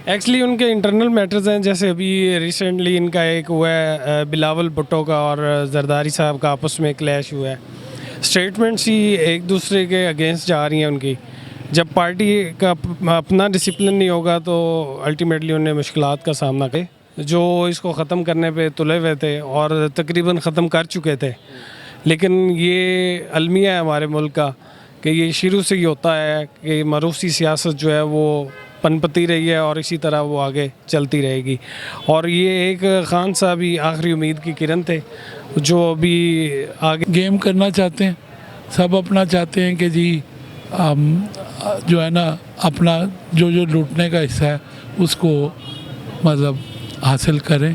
Actually उनके internal matters हैं, जैसे अभी रिसेंटली इनका एक हुआ है बिलावल भुट्टो का और जरदारी साहब का आपस में क्लैश हुआ है। स्टेटमेंट्स ही एक दूसरे के अगेंस्ट जा रही हैं उनकी। जब पार्टी का अपना डिसिप्लिन नहीं होगा तो अल्टीमेटली उन्हें मुश्किलात का सामना करे। जो इसको ख़त्म करने पे तुले हुए थे और तकरीबन ख़त्म कर चुके थे, लेकिन ये अलमिया है हमारे मुल्क का कि ये शुरू से ही होता है कि मरूसी सियासत जो है वो पनपती रही है और इसी तरह वो आगे चलती रहेगी। और ये एक खान साहब ही आखिरी उम्मीद की किरण थे जो अभी आगे गेम करना चाहते हैं। सब अपना चाहते हैं कि जी जो है ना अपना जो लूटने का हिस्सा है उसको मतलब हासिल करें।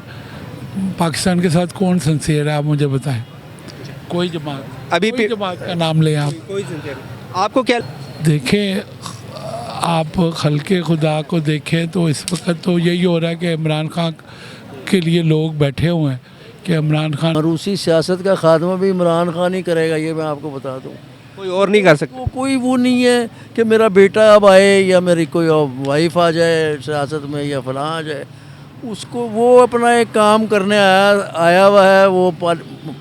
पाकिस्तान के साथ कौन सिंसियर है आप मुझे बताएं। कोई जमात, अभी कोई जमात का नाम लें आप। कोई आपको क्या देखें, आप खल्के खुदा को देखें तो इस वक्त तो यही हो रहा है कि इमरान खान के लिए लोग बैठे हुए हैं कि इमरान खान। रूसी सियासत का खात्मा भी इमरान खान ही करेगा, ये मैं आपको बता दूं। कोई और नहीं कर सकता। कोई वो नहीं है कि मेरा बेटा अब आए या मेरी कोई वाइफ आ जाए सियासत में या फलां आ जाए। उसको वो अपना एक काम करने आया हुआ है, वो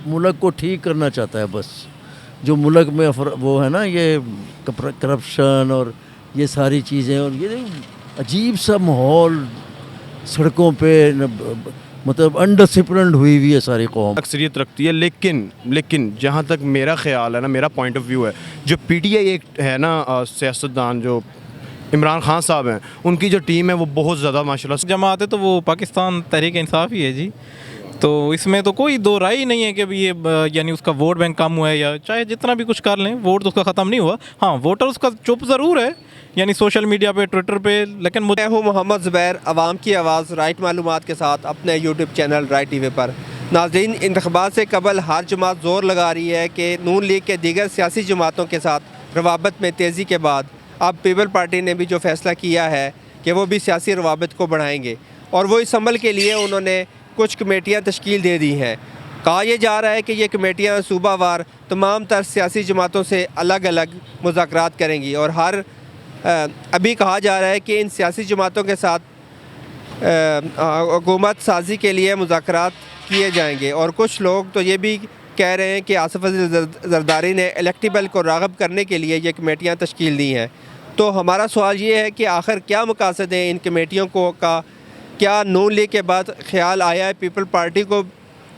मुल्क को ठीक करना चाहता है बस। जो मुल्क में वो है ना ये करप्शन और ये सारी चीज़ें और ये अजीब सा माहौल सड़कों पे मतलब अनडिसिप्लिन्ड हुई है सारी कौम। अक्सरियत रखती है, लेकिन जहाँ तक मेरा ख्याल है ना, मेरा पॉइंट ऑफ व्यू है, जो पीटीआई एक है ना सियासतदान जो इमरान खान साहब हैं, उनकी जो टीम है वो बहुत ज़्यादा माशाल्लाह जमात है तो वो पाकिस्तान तहरीक इंसाफ ही है जी। तो इसमें तो कोई दो राय ही नहीं है कि ये यानी उसका वोट बैंक कम हुआ है या चाहे जितना भी कुछ कर लें, वोट तो उसका ख़त्म नहीं हुआ। हाँ, वोटर उसका चुप ज़रूर है यानी सोशल मीडिया पे, ट्विटर पे, लेकिन मैं हूँ मोहम्मद ज़ुबैर, आवाम की आवाज़, राइट मालूमात के साथ अपने यूट्यूब चैनल राइट टीवी पर। नाज़रीन, इंतख़ाबात से कबल हर जमात ज़ोर लगा रही है कि नून लीग के दीगर सियासी जमातों के साथ रवाबत में तेज़ी के बाद अब पीपल पार्टी ने भी जो फ़ैसला किया है कि वो भी सियासी रवाबत को बढ़ाएंगे और वो इस अमल के लिए उन्होंने कुछ कमेटियाँ तश्कील दे दी हैं। कहा यह जा रहा है कि ये कमेटियाँ सूबावार तमाम तर सियासी जमातों से अलग अलग मुज़ाकरात करेंगी और अभी कहा जा रहा है कि इन सियासी जमातों के साथ हुकूमत साजी के लिए मुज़ाकरात किए जाएंगे। और कुछ लोग तो ये भी कह रहे हैं कि आसिफ अली जरदारी ने इलेक्टेबल को राग़ब करने के लिए ये कमेटियाँ तश्कील दी हैं। तो हमारा सवाल ये है कि आखिर क्या मकासद हैं इन कमेटियों को का? क्या नून लीग के बाद ख्याल आया है पीपल पार्टी को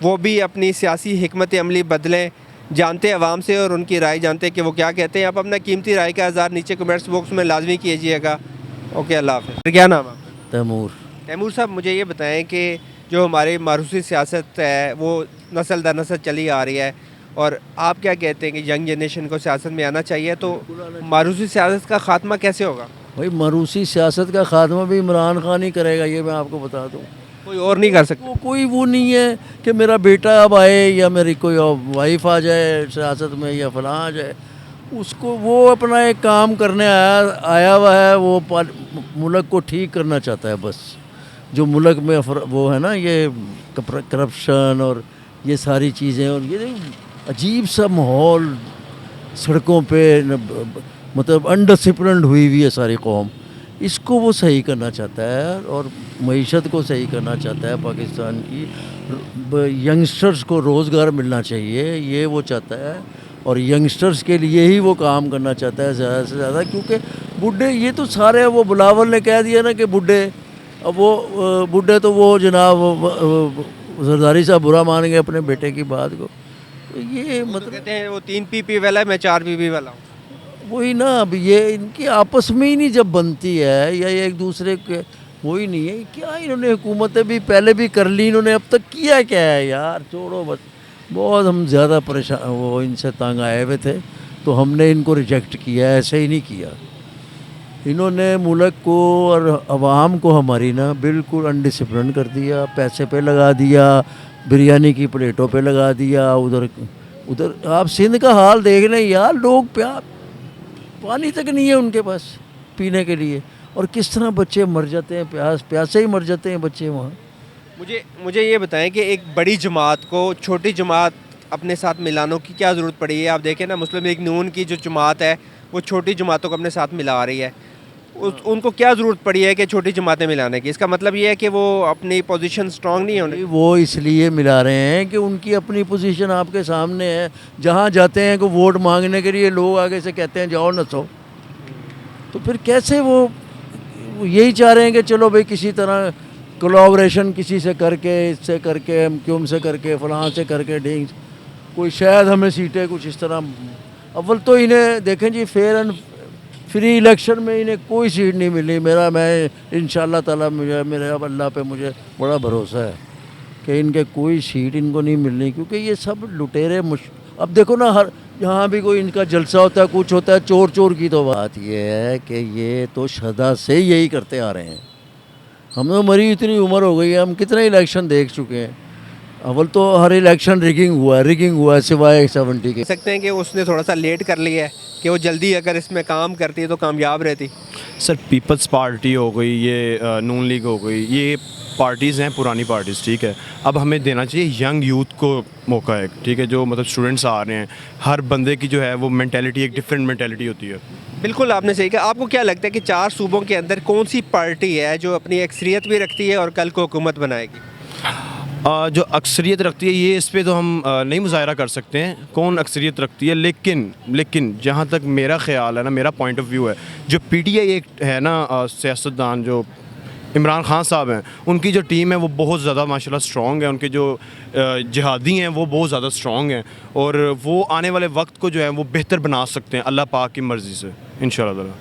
वो भी अपनी सियासी हिकमत अमली बदलें? जानते आवाम से और उनकी राय जानते कि वो क्या कहते हैं। आप अपना कीमती राय का इज़हार नीचे कमेंट्स बॉक्स में लाजमी कीजिएगा। ओके, अल्लाह हाफ़िज़। क्या नाम है? तैमूर साहब, मुझे ये बताएं कि जो हमारी मारूसी सियासत है वो नस्ल दर नस्ल चली आ रही है और आप क्या कहते हैं कि यंग जनरेशन को सियासत में आना चाहिए, तो मारूसी सियासत का ख़ात्मा कैसे होगा? भाई मारूसी सियासत का खात्मा भी इमरान खान ही करेगा, ये मैं आपको बता दूं। कोई और नहीं कर सकता। कोई वो नहीं है कि मेरा बेटा अब आए या मेरी कोई वाइफ आ जाए सियासत में या फलां आ जाए। उसको वो अपना एक काम करने आया हुआ है, वो मुल्क को ठीक करना चाहता है बस। जो मुल्क में वो है ना ये करप्शन और ये सारी चीज़ें और ये अजीब सा माहौल सड़कों पे मतलब अनडिसिप्लिन्ड हुई है सारी कौम। इसको वो सही करना चाहता है और मईशत को सही करना चाहता है। पाकिस्तान की यंगस्टर्स को रोज़गार मिलना चाहिए, ये वो चाहता है और यंगस्टर्स के लिए ही वो काम करना चाहता है ज़्यादा से ज़्यादा। क्योंकि बूढ़े ये तो सारे, वो बुलावल ने कह दिया ना कि बूढ़े, अब वो बूढ़े तो वो जनाब जरदारी साहब बुरा मान गए अपने बेटे की बात को। तो ये मतलब कहते हैं वो 3 पीपी वाला है, मैं 4 पीपी वाला हूँ। वही ना, अब ये इनकी आपस में ही नहीं जब बनती है या ये एक दूसरे के वही नहीं है। क्या इन्होंने हुकूमतें भी पहले भी कर ली, इन्होंने अब तक किया क्या है यार? छोड़ो बस। बहुत हम ज़्यादा परेशान वो इनसे तंग आए हुए थे तो हमने इनको रिजेक्ट किया, ऐसे ही नहीं किया। इन्होंने मुल्क को और आवाम को हमारी ना बिल्कुल अनडिसिप्लिन कर दिया। पैसे पे लगा दिया, बिरयानी की प्लेटों पे लगा दिया। उधर आप सिंध का हाल देख लें यार, लोग पानी तक नहीं है उनके पास पीने के लिए और किस तरह बच्चे मर जाते हैं, प्यासे ही मर जाते हैं बच्चे वहाँ। मुझे ये बताएं कि एक बड़ी जमात को छोटी जमात अपने साथ मिलाने की क्या ज़रूरत पड़ी है? आप देखें ना, मुस्लिम लीग नून की जो जमात है वो छोटी जमातों को अपने साथ मिला रही है। उनको क्या ज़रूरत पड़ी है कि छोटी जमातें मिलाने की? इसका मतलब ये है कि वो अपनी पोजीशन स्ट्रांग नहीं होने। वो इसलिए मिला रहे हैं कि उनकी अपनी पोजीशन आपके सामने है। जहाँ जाते हैं को वोट मांगने के लिए लोग आगे से कहते हैं जाओ नसो, तो फिर कैसे वो यही चाह रहे हैं कि चलो भाई किसी तरह कोलैबोरेशन किसी से करके, इससे करके, एमक्यूएम से करके, फलां से करके, ढींग कोई शायद हमें सीटें कुछ इस तरह। अव्वल तो इन्हें देखें जी, फेयर एंड फ्री इलेक्शन में इन्हें कोई सीट नहीं मिली। मैं इंशाल्लाह ताला मुझे मेरे अब अल्लाह पे मुझे बड़ा भरोसा है कि इनके कोई सीट इनको नहीं मिलनी, क्योंकि ये सब लुटेरे अब देखो ना, हर यहाँ भी कोई इनका जलसा होता है, कुछ होता है, चोर चोर की तो बात ये है कि ये तो सदा से यही करते आ रहे हैं। हमें हमारी इतनी उम्र हो गई है, हम कितने इलेक्शन देख चुके हैं। अव्वल तो हर इलेक्शन रिगिंग हुआ है सिवाय 70 के। सकते हैं कि उसने थोड़ा सा लेट कर लिया है, कि वो जल्दी अगर इसमें काम करती तो कामयाब रहती। सर पीपल्स पार्टी हो गई, ये नून लीग हो गई, ये पार्टीज़ हैं पुरानी पार्टीज़, ठीक है। अब हमें देना चाहिए यंग यूथ को मौका है, ठीक है। जो मतलब स्टूडेंट्स आ रहे हैं, हर बंदे की जो है वो मेंटालिटी एक डिफरेंट मेंटालिटी होती है। बिल्कुल आपने सही कहा। आपको क्या लगता है कि 4 सूबों के अंदर कौन सी पार्टी है जो अपनी अक्सरियत भी रखती है और कल को हुकूमत बनाएगी? जो अक्सरियत रखती है, ये इस पे तो हम नहीं मुज़ाहरा कर सकते हैं कौन अक्सरियत रखती है, लेकिन जहाँ तक मेरा ख्याल है ना, मेरा पॉइंट ऑफ व्यू है, जो पीटीआई एक है ना सियासतदान जो इमरान खान साहब हैं, उनकी जो टीम है वो बहुत ज़्यादा माशाल्लाह स्ट्रॉन्ग है। उनके जो जिहादी हैं वो बहुत ज़्यादा स्ट्रॉन्ग हैं, और वो आने वाले वक्त को जो है वो बेहतर बना सकते हैं अल्लाह पाक की मर्ज़ी से इंशाल्लाह ताला।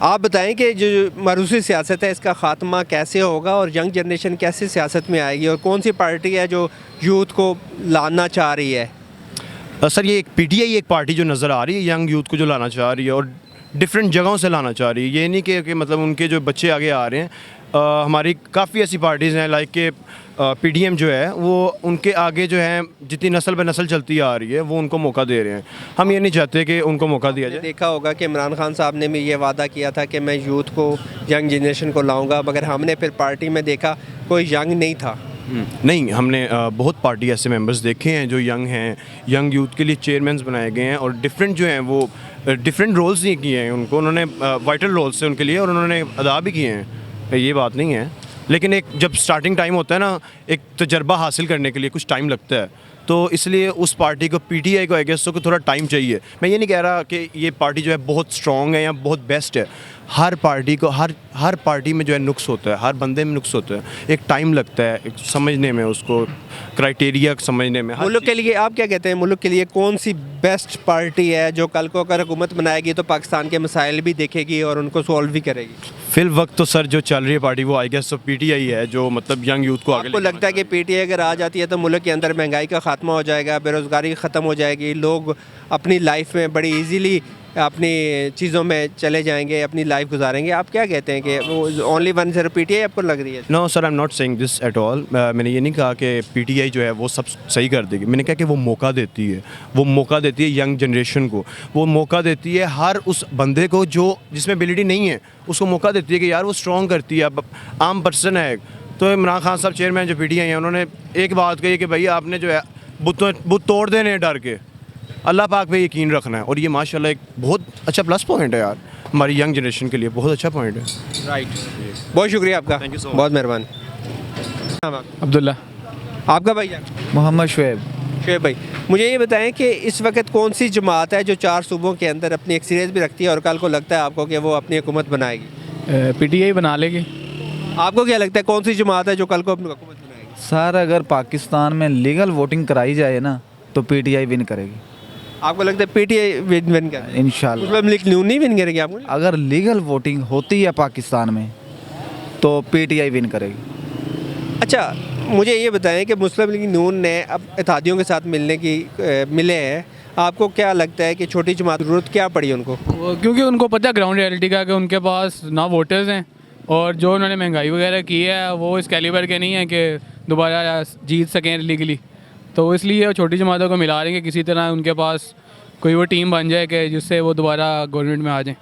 आप बताएं कि जो मरूसी सियासत है इसका ख़ात्मा कैसे होगा और यंग जनरेशन कैसे सियासत में आएगी, और कौन सी पार्टी है जो यूथ को लाना चाह रही है? सर ये एक पीटीआई एक पार्टी जो नज़र आ रही है यंग यूथ को जो लाना चाह रही है, और डिफरेंट जगहों से लाना चाह रही है। ये नहीं कि मतलब उनके जो बच्चे आगे आ रहे हैं, हमारी काफ़ी ऐसी पार्टीज़ हैं लाइक के पीडीएम जो है वो उनके आगे जो है जितनी नस्ल पे नस्ल चलती आ रही है वो उनको मौका दे रहे हैं। हम ये नहीं चाहते कि उनको मौका दिया जाए। देखा होगा कि इमरान खान साहब ने भी ये वादा किया था कि मैं यूथ को, यंग जनरेशन को लाऊंगा, मगर हमने फिर पार्टी में देखा कोई यंग नहीं था। नहीं, हमने बहुत पार्टी ऐसे मेंबर्स देखे हैं जो यंग हैं, यंग यूथ के लिए चेयरमैन्स बनाए गए हैं, और डिफरेंट जो हैं वो डिफरेंट रोल्स नहीं किए हैं उनको, उन्होंने वाइटल रोल्स से उनके लिए, और उन्होंने अदा भी किए हैं, ये बात नहीं है। लेकिन एक जब स्टार्टिंग टाइम होता है ना, एक तजर्बा हासिल करने के लिए कुछ टाइम लगता है, तो इसलिए उस पार्टी को पीटीआई को आई गेस को थोड़ा टाइम चाहिए। मैं ये नहीं कह रहा कि ये पार्टी जो है बहुत स्ट्रॉन्ग है या बहुत बेस्ट है। हर पार्टी को हर पार्टी में जो है नुक्स होता है, हर बंदे में नुक्स होता है, एक टाइम लगता है एक समझने में, उसको क्राइटेरिया समझने में। मुल्क के लिए आप क्या कहते हैं, मुल्क के लिए कौन सी बेस्ट पार्टी है जो कल को अगर हुकूमत बनाएगी तो पाकिस्तान के मसाइल भी देखेगी और उनको सॉल्व भी करेगी? फिल वक्त तो सर जो चल रही है पार्टी वो आई गेस तो पीटीआई है, जो मतलब यंग यूथ को आगे आपको लगता है कि पीटीआई अगर आ जाती है तो मुल्क के अंदर महंगाई का खात्मा हो जाएगा, बेरोज़गारी ख़त्म हो जाएगी, लोग अपनी लाइफ में बड़ी इजीली अपनी चीज़ों में चले जाएंगे, अपनी लाइफ गुजारेंगे? आप क्या कहते हैं कि वो ओनली वन सिर्फ पीटीआई आपको लग रही है? No sir, I am not saying this at all. मैंने ये नहीं कहा कि पीटीआई जो है वो सब सही कर देगी। मैंने कहा कि वो मौका देती है, वो मौका देती है यंग जनरेशन को, वो मौका देती है हर उस बंदे को जो जिसमें एबिलिटी नहीं है, उसको मौका देती है कि यार वो स्ट्रॉन्ग करती है। अब आम पर्सन है, तो इमरान खान साहब चेयरमैन जो पीटीआई हैं, उन्होंने एक बात कही कि भाई आपने जो है बुत तोड़ देने डर के, अल्लाह पाक पे यकीन रखना है, और ये माशाल्लाह एक बहुत अच्छा प्लस पॉइंट है यार हमारी यंग जनरेशन के लिए, बहुत अच्छा पॉइंट है। राइट, बहुत शुक्रिया आपका, Thank you so much. बहुत मेहरबानी। अब्दुल्ला। आपका भाई जान? मोहम्मद शुएब। शुएब भाई, मुझे ये बताएं कि इस वक्त कौन सी जमात है जो 4 सूबों के अंदर अपनी अक्सरियत भी रखती है और कल को लगता है आपको कि वो अपनी हुकूमत बनाएगी? पीटीआई बना लेगी। आपको क्या लगता है कौन सी जमात है जो कल को अपनी हुकूमत बनाएगी? सर अगर पाकिस्तान में लीगल वोटिंग कराई जाए ना तो पीटीआई विन करेगी आपको लगता है पीटीआई विन करेगी? इंशाल्लाह। मुस्लिम लीग नून नहीं विन करेगी आपको? अगर लीगल वोटिंग होती है पाकिस्तान में तो पीटीआई विन करेगी। अच्छा, मुझे ये बताएं कि मुस्लिम लीग नून ने अब इत्तेहादियों के साथ मिले हैं, आपको क्या लगता है कि छोटी जमात जरूरत क्या पड़ी उनको? क्योंकि उनको पता है ग्राउंड रियलिटी का कि उनके पास ना वोटर्स हैं, और जो उन्होंने महंगाई वगैरह की है वो इस कैलिबर के नहीं है कि दोबारा जीत सकें लीगली, तो इसलिए वो छोटी जमातों को मिला रहे हैं कि किसी तरह उनके पास कोई वो टीम बन जाए कि जिससे वो दोबारा गवर्नमेंट में आ जाएं,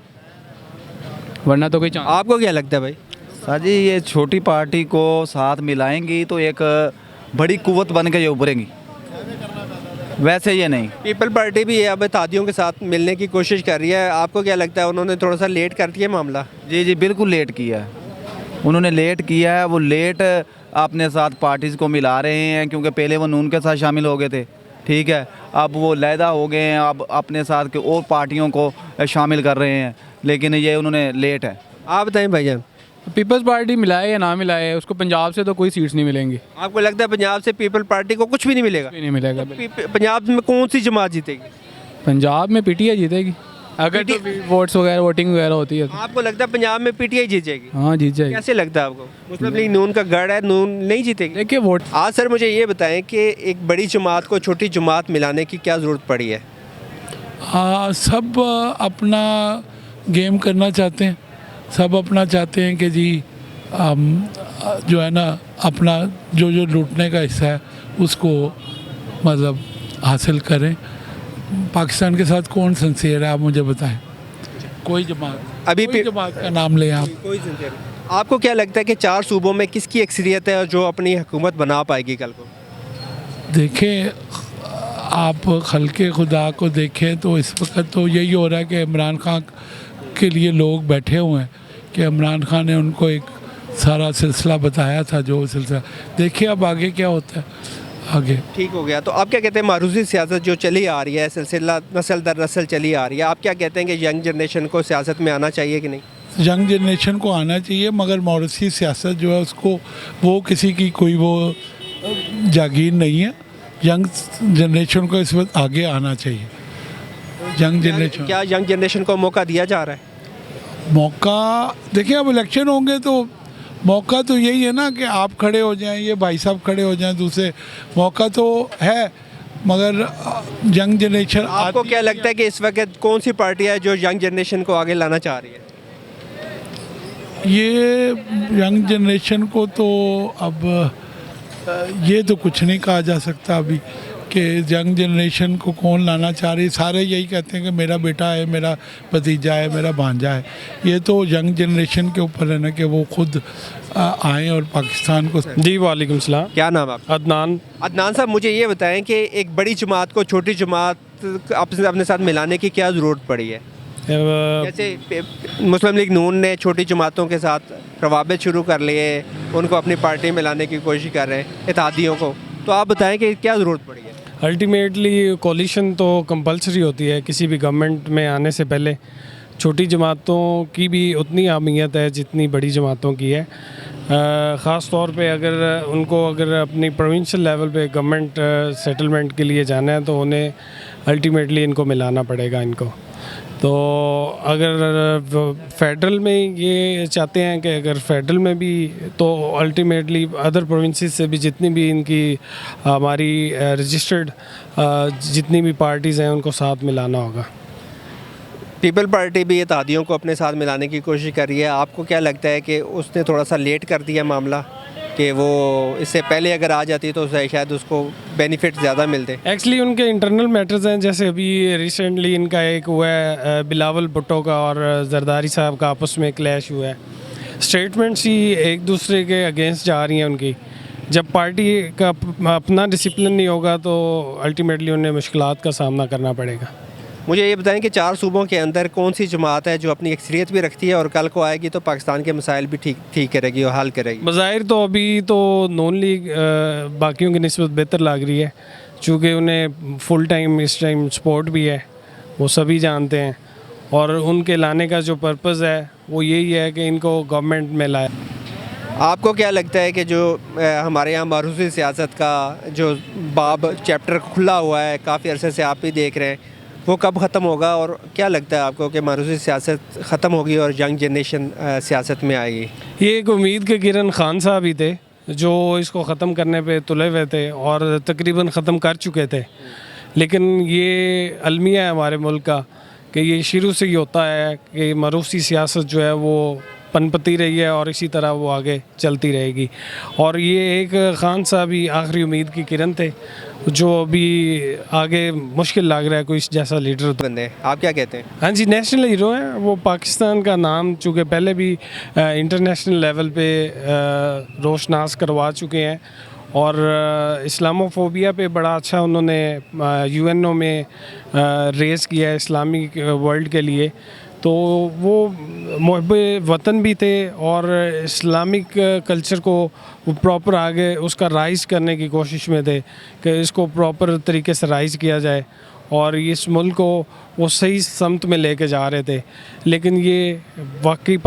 वरना तो कोई चांस। आपको क्या लगता है भाई? सर जी ये छोटी पार्टी को साथ मिलाएंगी तो एक बड़ी कुव्वत बन के ये उभरेंगी। वैसे ये नहीं। पीपल पार्टी भी अब इत्तेहादियों के साथ मिलने की कोशिश कर रही है, आपको क्या लगता है उन्होंने थोड़ा सा लेट कर दिया मामला? जी जी बिल्कुल लेट किया है उन्होंने, लेट किया है। वो लेट अपने साथ पार्टीज़ को मिला रहे हैं, क्योंकि पहले वो नून के साथ शामिल हो गए थे, ठीक है, अब वो लैदा हो गए हैं, अब अपने साथ के और पार्टियों को शामिल कर रहे हैं, लेकिन ये उन्होंने लेट है। आप बताएं भाईजान, पीपल्स पार्टी मिलाए या ना मिलाए, उसको पंजाब से तो कोई सीट्स नहीं मिलेंगी। आपको लगता है पंजाब से पीपल पार्टी को कुछ भी नहीं मिलेगा? नहीं मिलेगा। पंजाब में कौन सी जमात जीतेगी? पंजाब में पीटीआई जीतेगी, अगर तो वोट्स वगैरह वोटिंग वगैरह होती है। आपको लगता है पंजाब में पीटीआई जीत जाएगी? हाँ जीत जाएगी। कैसे लगता है आपको? मुस्लिम लीग नून का गढ़ है, नून नहीं जीतेगी? देखिए वोट आज सर मुझे ये बताएं कि एक बड़ी जमात को छोटी जमात मिलाने की क्या ज़रूरत पड़ी है? सब अपना गेम करना चाहते हैं, सब अपना चाहते हैं कि जी जो है ना अपना जो लूटने का हिस्सा है उसको मतलब हासिल करें। पाकिस्तान के साथ कौन सिंसियर है आप मुझे बताएं? कोई जमात का नाम लें आप। कोई सिंसियर। आपको क्या लगता है कि 4 सूबों में किसकी अक्सरियत है जो अपनी हुकूमत बना पाएगी कल को? देखें आप खल्के खुदा को देखें तो इस वक्त तो यही हो रहा है कि इमरान खान के लिए लोग बैठे हुए हैं कि इमरान खान ने उनको एक सारा सिलसिला बताया था, जो सिलसिला देखिए अब आगे क्या होता है। आगे ठीक हो गया। तो आप क्या कहते हैं मारूजी सियासत जो चली आ रही है, सिलसिला नस्ल दर नस्ल चली आ रही है, आप क्या कहते हैं कि यंग जनरेशन को सियासत में आना चाहिए कि नहीं? यंग जनरेशन को आना चाहिए, मगर मॉरिसी सियासत जो है उसको वो किसी की कोई वो जागीर नहीं है। यंग जनरेशन को इस वक्त आगे आना चाहिए। यंग जनरेशन, क्या यंग जनरेशन को मौका दिया जा रहा है? मौका देखिए अब इलेक्शन होंगे तो मौका तो यही है ना कि आप खड़े हो जाएं, ये भाई साहब खड़े हो जाएं, दूसरे मौका तो है, मगर यंग जनरेशन। आपको क्या लगता है कि इस वक्त कौन सी पार्टी है जो यंग जनरेशन को आगे लाना चाह रही है? ये यंग जनरेशन को तो अब ये तो कुछ नहीं कहा जा सकता अभी कि यंग जनरेशन को कौन लाना चाह रही है। सारे यही कहते हैं कि मेरा बेटा है, मेरा भतीजा है, मेरा भांजा है। ये तो यंग जनरेशन के ऊपर है ना कि वो खुद आए और पाकिस्तान को। जी वालेकुम सलाम। क्या नाम है आपका? अदनान। अदनान साहब मुझे ये बताएं कि एक बड़ी जमात को छोटी जमात अपने साथ मिलाने की क्या ज़रूरत पड़ी है? जैसे मुस्लिम लीग नून ने छोटी जमातों के साथ रवाबित शुरू कर लिए, उनको अपनी पार्टी में लाने की कोशिश कर रहे हैं इत्तेहादियों को, तो आप बताएं कि क्या ज़रूरत पड़ी है? अल्टीमेटली कोलिशन तो कंपलसरी होती है किसी भी गवर्नमेंट में आने से पहले। छोटी जमातों की भी उतनी अहमियत है जितनी बड़ी जमातों की है। ख़ास तौर पे अगर अपनी प्रोविंशियल लेवल पे गवर्नमेंट सेटलमेंट के लिए जाना है तो उन्हें अल्टीमेटली इनको मिलाना पड़ेगा इनको। तो अगर फेडरल में ये चाहते हैं कि अगर फेडरल में भी, तो अल्टीमेटली अदर प्रोविंसेस से भी जितनी भी इनकी हमारी रजिस्टर्ड जितनी भी पार्टीज़ हैं उनको साथ मिलाना होगा। पीपल पार्टी भी इत्तेहादियों को अपने साथ मिलाने की कोशिश कर रही है, आपको क्या लगता है कि उसने थोड़ा सा लेट कर दिया मामला, कि वो इससे पहले अगर आ जाती तो शायद उसको बेनिफिट ज़्यादा मिलते? एक्चुअली उनके इंटरनल मैटर्स हैं, जैसे अभी रिसेंटली इनका एक हुआ है बिलावल भुट्टो का और जरदारी साहब का आपस में क्लैश हुआ है। स्टेटमेंट्स ही एक दूसरे के अगेंस्ट जा रही हैं उनकी। जब पार्टी का अपना डिसिप्लिन नहीं होगा तो अल्टीमेटली उन्हें मुश्किलात का सामना करना पड़ेगा। मुझे ये बताएं कि 4 सूबों के अंदर कौन सी जमात है जो अपनी अक्सरियत भी रखती है और कल को आएगी तो पाकिस्तान के मसाइल भी ठीक करेगी और हल करेगी? बज़ाहिर तो अभी तो नून लीग बाकियों की निस्बत बेहतर लग रही है, चूँकि उन्हें फुल टाइम इस टाइम सपोर्ट भी है, वो सभी जानते हैं, और उनके लाने का जो पर्पज़ है वो यही है कि इनको गवर्नमेंट में लाए। आपको क्या लगता है कि जो हमारे यहाँ मारूजी सियासत का जो बाब चैप्टर खुला हुआ है, काफ़ी अरसे से आप भी देख रहे हैं, वो कब ख़त्म होगा? और क्या लगता है आपको कि मारूजी सियासत ख़त्म होगी और यंग जनरेशन सियासत में आएगी? ये एक उम्मीद के किरण खान साहब ही थे जो इसको ख़त्म करने पे तुले हुए थे और तकरीबन ख़त्म कर चुके थे, लेकिन ये अलमिया है हमारे मुल्क का कि ये शुरू से ही होता है कि मारूजी सियासत जो है वो पनपती रही है और इसी तरह वो आगे चलती रहेगी। और ये एक खान साहब ही आखिरी उम्मीद की किरण थे जो अभी आगे मुश्किल लग रहा है कोई जैसा लीडर बंदे। आप क्या कहते हैं? हाँ जी, नेशनल हीरो हैं वो। पाकिस्तान का नाम चूँकि पहले भी इंटरनेशनल लेवल पे रोशनास करवा चुके हैं और इस्लामोफोबिया पे बड़ा अच्छा उन्होंने यूएनओ में रेज़ किया है इस्लामिक वर्ल्ड के लिए। तो वो मुहब्बे वतन भी थे और इस्लामिक कल्चर को वो प्रॉपर आगे उसका राइज़ करने की कोशिश में थे कि इसको प्रॉपर तरीके से राइज़ किया जाए और इस मुल्क को वो सही समत में लेके जा रहे थे। लेकिन ये वाकई